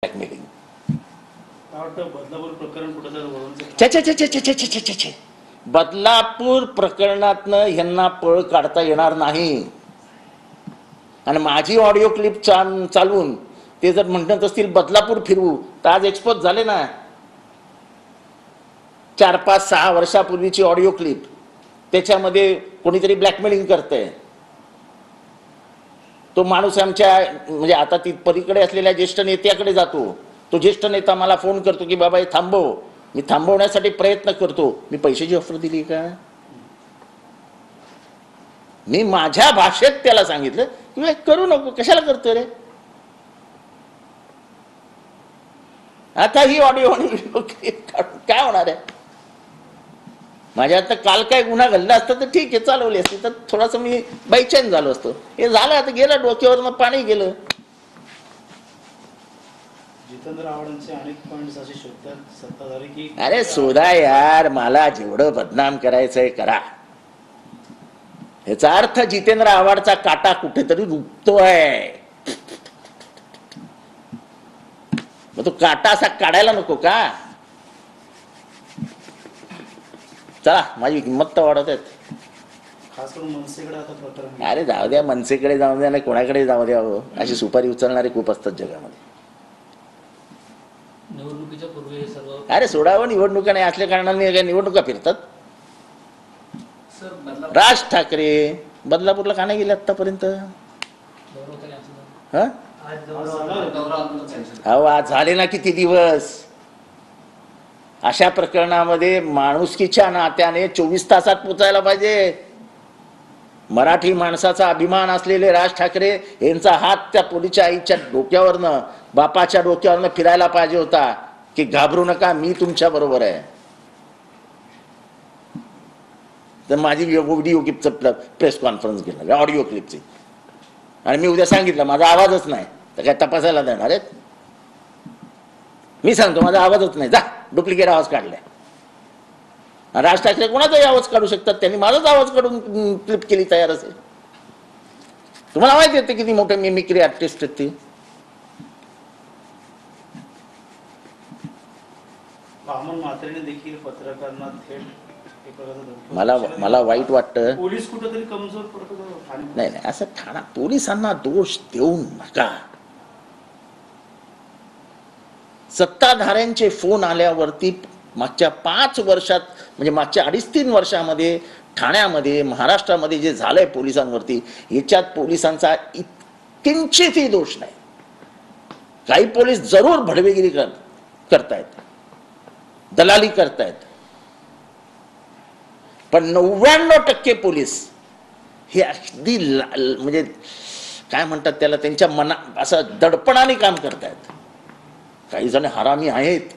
Blackmailing Badlapur प्रकरण बदलापूर प्रकरणातनं ह्यांना पळ काढता येणार नाही. आणि माझी ऑडिओ क्लिप चालवून ते जर म्हणत असतील बदलापूर फिरवू तर आज एक्सपोज झाले ना. 4-5-6 वर्षापूर्वीची ऑडिओ क्लिप, त्याच्यामध्ये कोणीतरी ब्लॅकमेलिंग करतंय. तो माणूस आमच्या म्हणजे आता ती पलीकडे असलेल्या ज्येष्ठ नेत्याकडे जातो. तो ज्येष्ठ नेता मला फोन करतो की बाबा हे थांबव. मी थांबवण्यासाठी प्रयत्न करतो. मी पैशाची ऑफर दिली का? मी माझ्या भाषेत त्याला सांगितलं की करू नको, कशाला करतो रे. आता ही ऑडिओ आणि व्हिडिओ काय होणार आहे. माझ्या आता काल काय गुन्हा घडला असता तर ठीक आहे, चालवली असती तर थोडासा मी बैचैन झालो असतो. हे झालं, आता गेलं डोक्यावर, मग पाणी गेलं. जितेंद्र आव्हाडांचे अनेक पॉइंट्स असे शोधतात सत्ताधारी की अरे शोधा यार, मला जेवढं बदनाम करायचंय करा. याचा अर्थ जितेंद्र आव्हाडचा काटा कुठेतरी रुततोय. मग तो काटा असा काढायला नको का? चला, माझी किंमत तर वाढत आहेत. खास करून मनसेकडे आता प्रकरण. अरे जाऊ द्या, मनसेकडे जाऊ द्या नाही कोणाकडे जाऊ द्या हो. अशी सुपारी उचलणारे खूप असतात जगामध्ये. निवडणुकीच्या पूर्वी सर्व अरे सोडावं, निवडणुका नाही असल्या कारणाने निवडणुका फिरतात. राज ठाकरे बदलापूरला का नाही गेले आतापर्यंत? अहो आज झाले ना किती दिवस. अशा प्रकरणामध्ये माणुसकीच्या नात्याने 24 तासात पोचायला पाहिजे. मराठी माणसाचा अभिमान असलेले राज ठाकरे यांचा हात त्या पोलीसच्या आईच्या डोक्यावरनं, बापाच्या डोक्यावरनं फिरायला पाहिजे होता की घाबरू नका, मी तुमच्या बरोबर आहे. तर माझी व्हिडिओ क्लिपचं प्रेस कॉन्फरन्स घेणार, ऑडिओ क्लिपची, आणि मी उद्या सांगितलं माझा आवाजच नाही तर काय तपासायला देणार आहेत? मी सांगतो माझा आवाजच नाही, जा डुप्लिकेट आवाज काढलाय. राज ठाकरे कोणाचाही आवाज काढू शकतात, त्यांनी माझाच आवाज काढून क्लिप केली तयार असेल. तुम्हाला माहिती येते किती मोठे मिमिक्री आर्टिस्ट आहेत ते. म्हात्रेने देखील पत्रकारांना थेट मला वाईट वाटतं. पोलीस कुठेतरी कमजोर पडतो. नाही नाही, असं ठाणा पोलिसांना दोष देऊ नका. सत्ताधाऱ्यांचे फोन आल्यावरती मागच्या 5 वर्षात, म्हणजे मागच्या 2.5-3 वर्षामध्ये ठाण्यामध्ये, महाराष्ट्रामध्ये जे झालंय पोलिसांवरती, याच्यात पोलिसांचा किंचितही दोष नाही. काही पोलीस जरूर भडवेगिरी करतायत, दलाली करतायत, पण 99% पोलीस हे अगदी म्हणजे काय म्हणतात त्याला, त्यांच्या मना असं दडपणाने काम करतायत. काही जण हरामी आहेत,